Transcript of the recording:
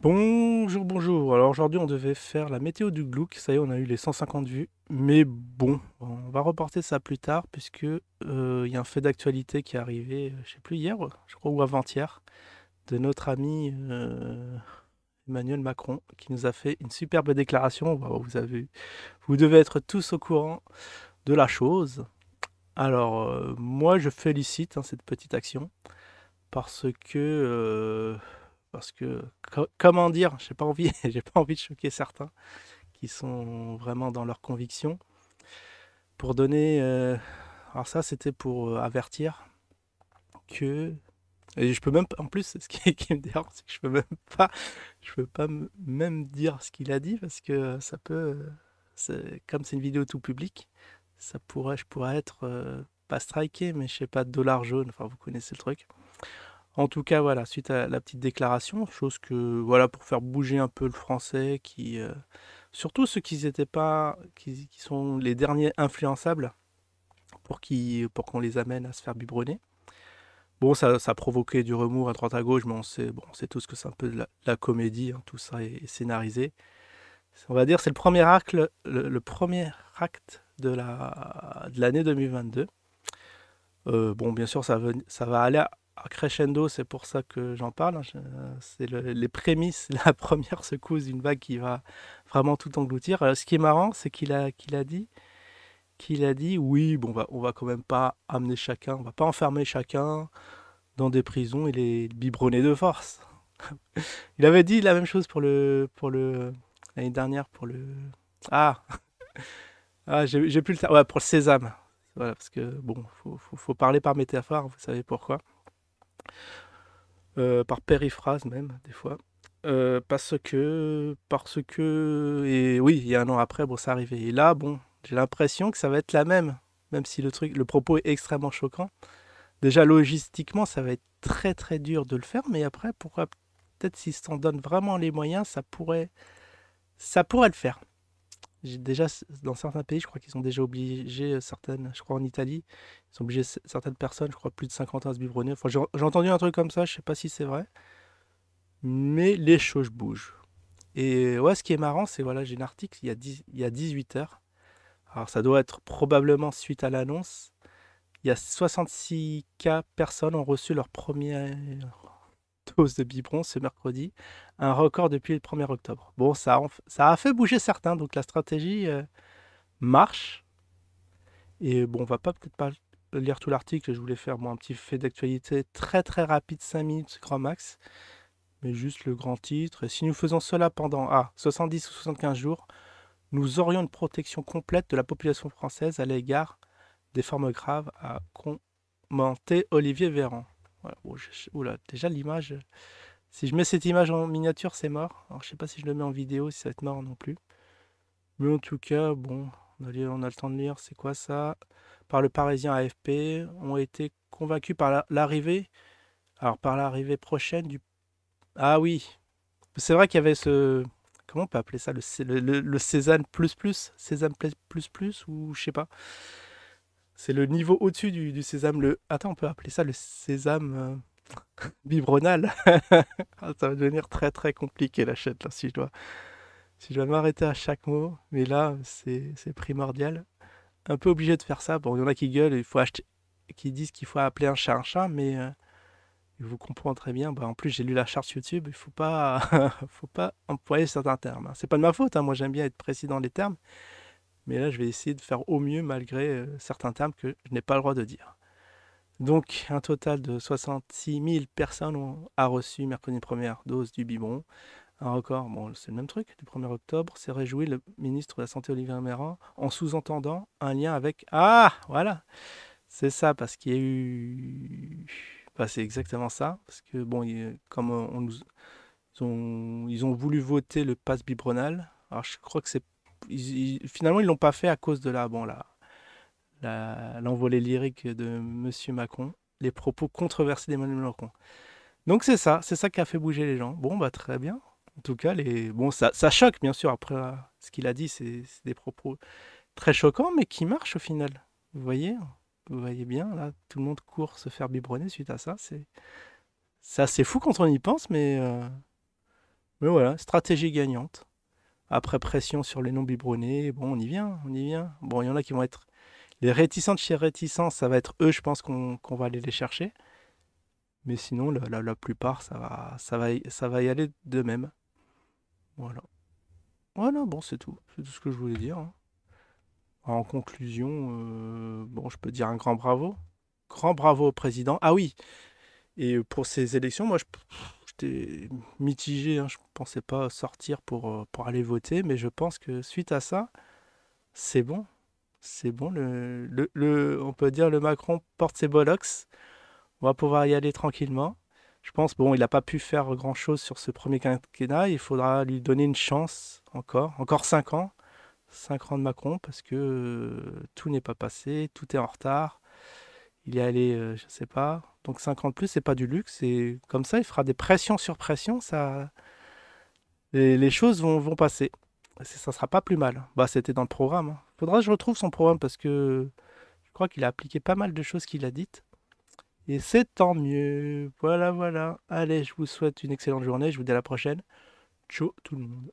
Bonjour, bonjour. Alors aujourd'hui, on devait faire la météo du Glouk. Ça y est, on a eu les 150 vues. Mais bon, on va reporter ça plus tard puisque il y a un fait d'actualité qui est arrivé, je sais plus hier, je crois, ou avant-hier, de notre ami Emmanuel Macron, qui nous a fait une superbe déclaration. Vous devez être tous au courant de la chose. Alors moi, je félicite cette petite action parce que comment dire, j'ai pas envie, j'ai pas envie de choquer certains qui sont vraiment dans leurs convictions. Pour donner, alors ça c'était pour avertir que, et je peux même pas, en plus ce qui me dérange, c'est que je peux pas même dire ce qu'il a dit parce que ça peut, comme c'est une vidéo tout public, je pourrais être pas striké, mais je sais pas, dollar jaune. Enfin, vous connaissez le truc. En tout cas, voilà, suite à la petite déclaration, chose que, voilà, pour faire bouger un peu le français, surtout ceux qui étaient pas, qui sont les derniers influençables, pour qu'on les amène à se faire biberonner. Bon, ça a provoqué du remous à droite à gauche, mais on sait tous que c'est un peu de la comédie, tout ça est scénarisé. On va dire, c'est le premier acte, le premier acte de l'année 2022. Bon, bien sûr, ça va aller à crescendo, c'est pour ça que j'en parle. C'est les prémices, la première secousse d'une vague qui va vraiment tout engloutir. Ce qui est marrant, c'est qu'il a dit, oui, bon, on va quand même pas amener chacun, on va pas enfermer chacun dans des prisons et les biberonner de force. Il avait dit la même chose l'année dernière pour le, ah, j'ai plus le temps, ouais, pour le sésame. Voilà, parce que bon, faut parler par métaphore, vous savez pourquoi. Par périphrase même, des fois. Et oui, il y a un an après, bon, ça arrivait. Et là, bon, j'ai l'impression que ça va être la même si le propos est extrêmement choquant. Déjà, logistiquement, ça va être très très dur de le faire, mais après, peut-être s'ils s'en donnent vraiment les moyens, ça pourrait le faire. Déjà, dans certains pays, je crois qu'ils ont déjà obligé certaines, je crois en Italie, ils ont obligé certaines personnes, je crois plus de 50 ans à se biberonner. Enfin, j'ai entendu un truc comme ça, je sais pas si c'est vrai. Mais les choses bougent. Et ouais, ce qui est marrant, c'est voilà, j'ai un article il y a 18 heures. Alors ça doit être probablement suite à l'annonce. Il y a 66 cas personnes ont reçu leur première dose de biberon ce mercredi, un record depuis le 1er octobre. Bon, ça a fait bouger certains, donc la stratégie marche. Et bon, on va pas peut-être pas lire tout l'article, je voulais faire moi un petit fait d'actualité très très rapide, 5 minutes grand max. Mais juste le grand titre. Et si nous faisons cela pendant 70 ou 75 jours, nous aurions une protection complète de la population française à l'égard des formes graves, a commenté Olivier Véran. Voilà. Bon, oula, déjà l'image. Si je mets cette image en miniature, c'est mort. Alors je sais pas si je le mets en vidéo, si ça va être mort non plus. Mais en tout cas, bon, on a le temps de lire. C'est quoi ça? Par le Parisien AFP, ont été convaincus par l'arrivée. Alors par l'arrivée prochaine du. Ah oui, c'est vrai qu'il y avait ce. Comment on peut appeler ça? Le Cézanne plus plus? Sésame plus plus? Ou je sais pas. C'est le niveau au-dessus du sésame. Attends, on peut appeler ça le sésame biberonal. Ah, ça va devenir très très compliqué la chaîne là, si je dois m'arrêter à chaque mot. Mais là, c'est primordial. Un peu obligé de faire ça. Bon, il y en a qui gueulent, qui disent qu'il faut appeler un chat, mais je vous comprends très bien. Bah, en plus, j'ai lu la charte YouTube. Il faut pas, faut pas employer certains termes. C'est pas de ma faute. Moi, j'aime bien être précis dans les termes. Mais là, je vais essayer de faire au mieux malgré certains termes que je n'ai pas le droit de dire. Donc, un total de 66 000 personnes a reçu mercredi une première dose du biberon. Un record, bon, c'est le même truc, du 1er octobre, s'est réjoui le ministre de la Santé Olivier Véran en sous-entendant un lien avec. Ah, voilà, c'est ça, parce qu'il y a eu. Bah, c'est exactement ça, parce que, bon, comme ils ont voulu voter le pass biberonal. Alors, je crois que c'est. Finalement, ils l'ont pas fait à cause de l'envolée lyrique de Monsieur Macron, les propos controversés d'Emmanuel Macron. Donc c'est ça qui a fait bouger les gens. Bon, bah très bien. En tout cas, bon, ça choque bien sûr. Après, ce qu'il a dit, c'est des propos très choquants, mais qui marchent au final. Vous voyez bien, là, tout le monde court se faire biberonner suite à ça. C'est assez fou quand on y pense, mais Mais voilà, stratégie gagnante. Après pression sur les non-biberonnés, bon, on y vient, on y vient. Bon, il y en a qui vont être... Les réticents de chez réticents, ça va être eux, je pense qu'on va aller les chercher. Mais sinon, la plupart, ça va y aller de même. Voilà. Voilà, bon, c'est tout. C'est tout ce que je voulais dire, hein. En conclusion, bon, je peux dire un grand bravo. Grand bravo au président. Ah oui, et pour ces élections, moi, j'étais mitigé, hein. Je ne pensais pas sortir pour aller voter, mais je pense que suite à ça, c'est bon. C'est bon. On peut dire le Macron porte ses bollocks. On va pouvoir y aller tranquillement. Je pense, bon, il n'a pas pu faire grand-chose sur ce premier quinquennat. Il faudra lui donner une chance encore. Encore 5 ans. 5 ans de Macron, parce que tout n'est pas passé, tout est en retard. Il est allé, je sais pas. Donc 5 ans de plus, c'est pas du luxe. Et comme ça, il fera des pressions sur pression. Les choses vont passer. Ça sera pas plus mal. Bah, c'était dans le programme, hein. Faudra que je retrouve son programme parce que je crois qu'il a appliqué pas mal de choses qu'il a dites. Et c'est tant mieux. Voilà, voilà. Allez, je vous souhaite une excellente journée. Je vous dis à la prochaine. Ciao tout le monde.